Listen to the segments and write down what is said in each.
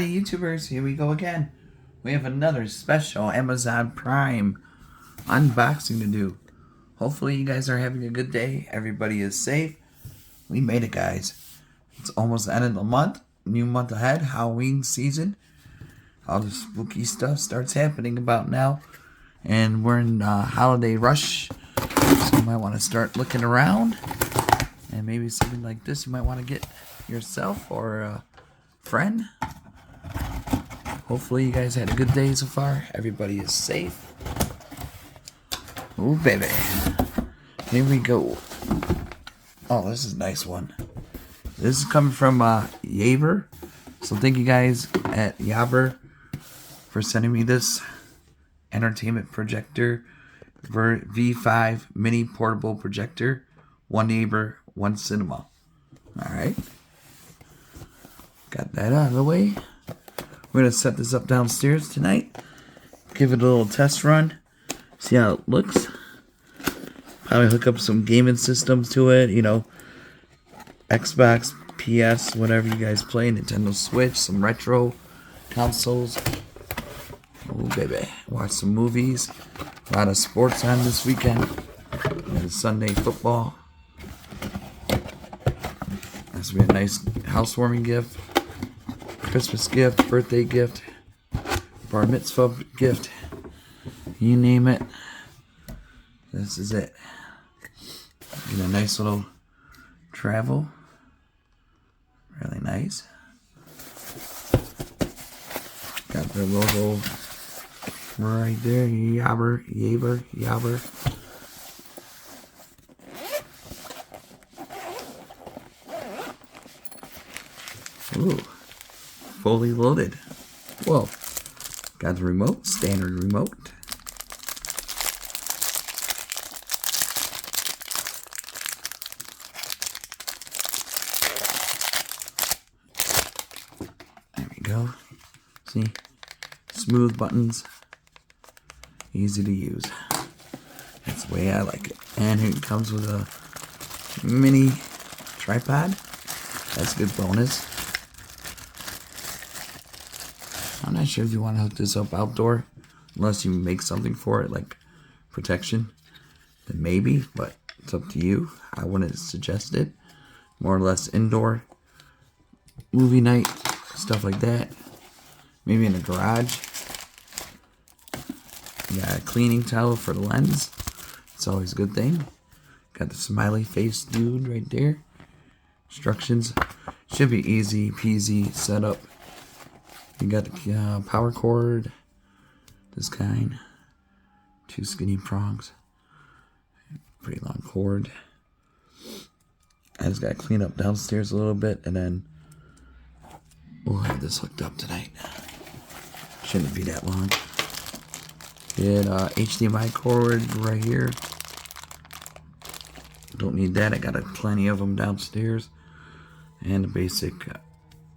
Howdy YouTubers, here we go again. We have another special Amazon Prime unboxing to do. Hopefully you guys are having a good day. Everybody is safe. We made it, guys. It's almost the end of the month. New month ahead. Halloween season. All the spooky stuff starts happening about now. And we're in holiday rush. So you might want to start looking around. And maybe something like this you might want to get yourself or a friend. Hopefully you guys had a good day so far. Everybody is safe. Ooh, baby. Here we go. Oh, this is a nice one. This is coming from Yaber. So thank you guys at Yaber for sending me this entertainment projector. V5 mini portable projector. One neighbor, one cinema. Alright. Got that out of the way. We're going to set this up downstairs tonight. Give it a little test run. See how it looks. Probably hook up some gaming systems to it. You know, Xbox, PS, whatever you guys play. Nintendo Switch, some retro consoles. Oh, baby. Watch some movies. A lot of sports on this weekend. And Sunday football. This will be a nice housewarming gift. Christmas gift, birthday gift, bar mitzvah gift, you name it. This is it. Get a nice little travel. Really nice. Got their logo right there. Yaber. Ooh. Fully loaded. Whoa. Got the remote, standard remote. There we go. See? Smooth buttons. Easy to use. That's the way I like it. And it comes with a mini tripod. That's a good bonus. I'm not sure if you want to hook this up outdoor, unless you make something for it, like protection, then maybe, but it's up to you. I wouldn't suggest it. More or less indoor, movie night, stuff like that. Maybe in a garage. You got a cleaning towel for the lens. It's always a good thing. Got the smiley face dude right there. Instructions. Should be easy peasy setup. You got the power cord, this kind, 2 skinny prongs, pretty long cord. I just got to clean up downstairs a little bit, and then we'll have this hooked up tonight. Shouldn't be that long. Get HDMI cord right here. Don't need that, I got plenty of them downstairs. And a basic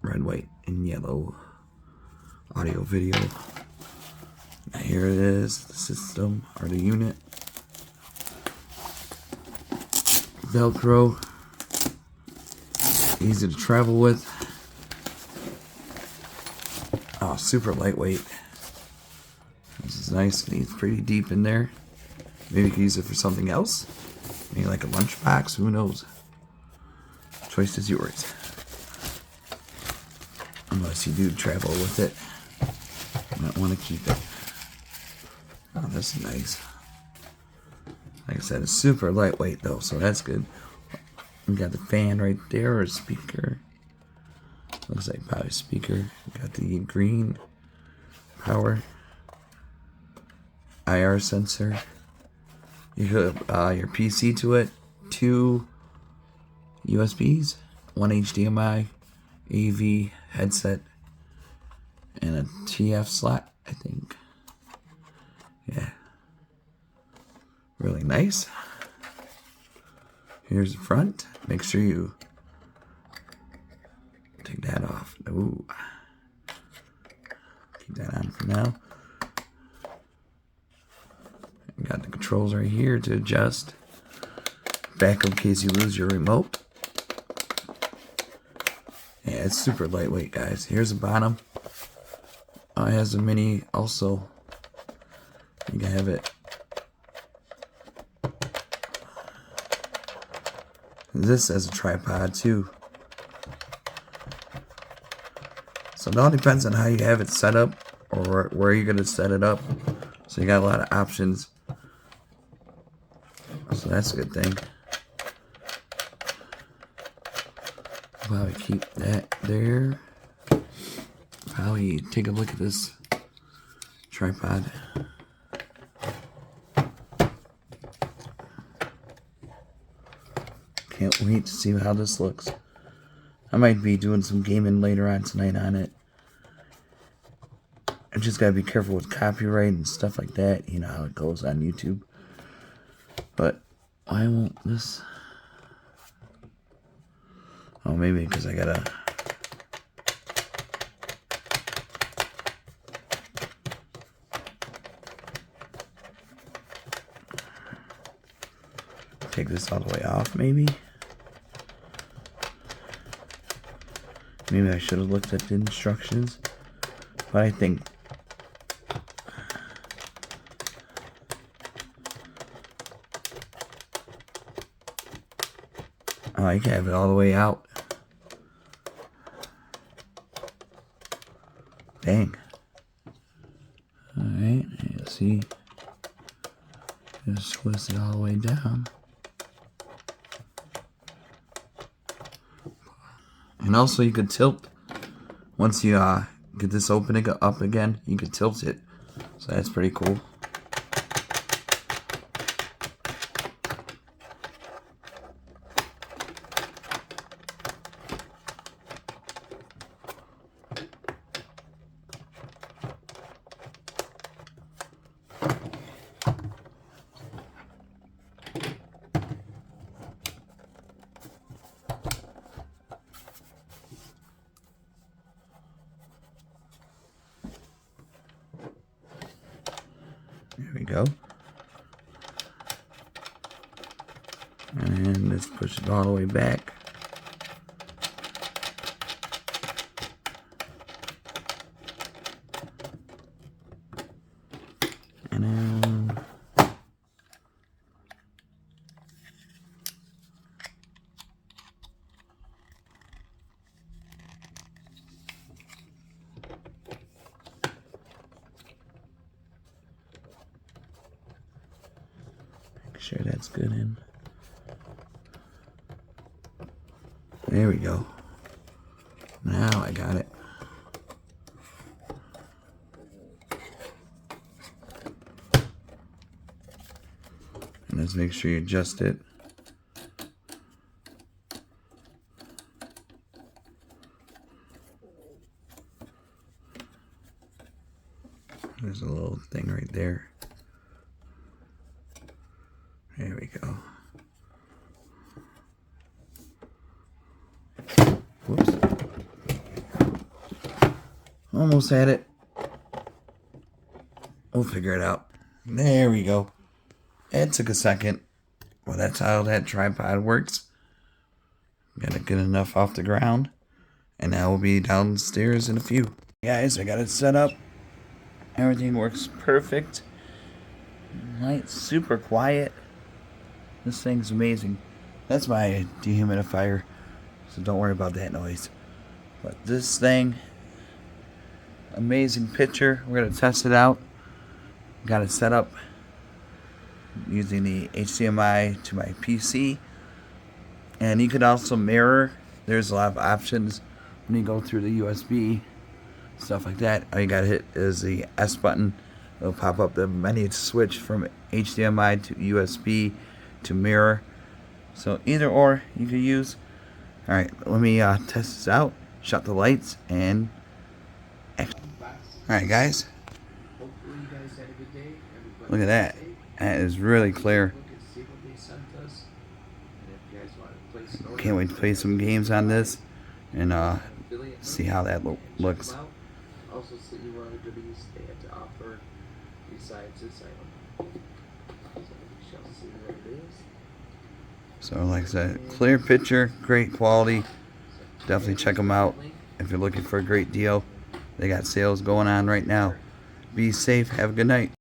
red, white, and yellow audio video. Now here it is, the system or the unit. Velcro. Easy to travel with. Oh, super lightweight. This is nice. It's pretty deep in there. Maybe you can use it for something else. Maybe like a lunchbox, who knows? Choice is yours. Unless you do travel with it. Might want to keep it. Oh, that's nice. Like I said, it's super lightweight though, so that's good. We got the fan right there, or speaker. Looks like probably speaker. We got the green power IR sensor. You hook your PC to it. 2 USBs, 1 HDMI, AV headset, and a TF slot, I think. Yeah. Really nice. Here's the front. Make sure you take that off. Ooh. Keep that on for now. We got the controls right here to adjust. Back in case you lose your remote. Yeah, it's super lightweight, guys. Here's the bottom. It has a mini also. You can have it. This as a tripod too. So it all depends on how you have it set up or where you're gonna set it up. So you got a lot of options. So that's a good thing. Probably keep that there. Probably take a look at this tripod. Can't wait to see how this looks. I might be doing some gaming later on tonight on it. I just gotta be careful with copyright and stuff like that. You know how it goes on YouTube. But why won't this? Oh, maybe because I gotta. Take this all the way off, maybe? Maybe I should have looked at the instructions. But I think... Oh, you can have it all the way out. Dang. Alright, you see. Just twist it all the way down. And also you could tilt, once you get this opening up again, you could tilt it. So that's pretty cool. There we go. And let's push it all the way back. And then make sure that's good in. There we go. Now I got it. And let's make sure you adjust it. There's a little thing right there. There we go. Whoops. Almost had it. We'll figure it out. There we go. It took a second. Well, that's how that tripod works. Gotta get enough off the ground. And now we'll be downstairs in a few. Guys, I got it set up. Everything works perfect. Lights super quiet. This thing's amazing. That's my dehumidifier. So don't worry about that noise. But this thing, amazing picture. We're going to test it out. Got it set up using the HDMI to my PC. And you could also mirror. There's a lot of options when you go through the USB, stuff like that. All you got to hit is the S button. It'll pop up the menu to switch from HDMI to USB to mirror. So either or you could use. Alright, let me test this out. Shut the lights and alright guys. Look at that. That is really clear. Can't wait to play some games on this and see how that looks. Also see what other goodies they had to offer besides this item. So we shall see what it is. So like I said, clear picture, great quality. Definitely check them out if you're looking for a great deal. They got sales going on right now. Be safe. Have a good night.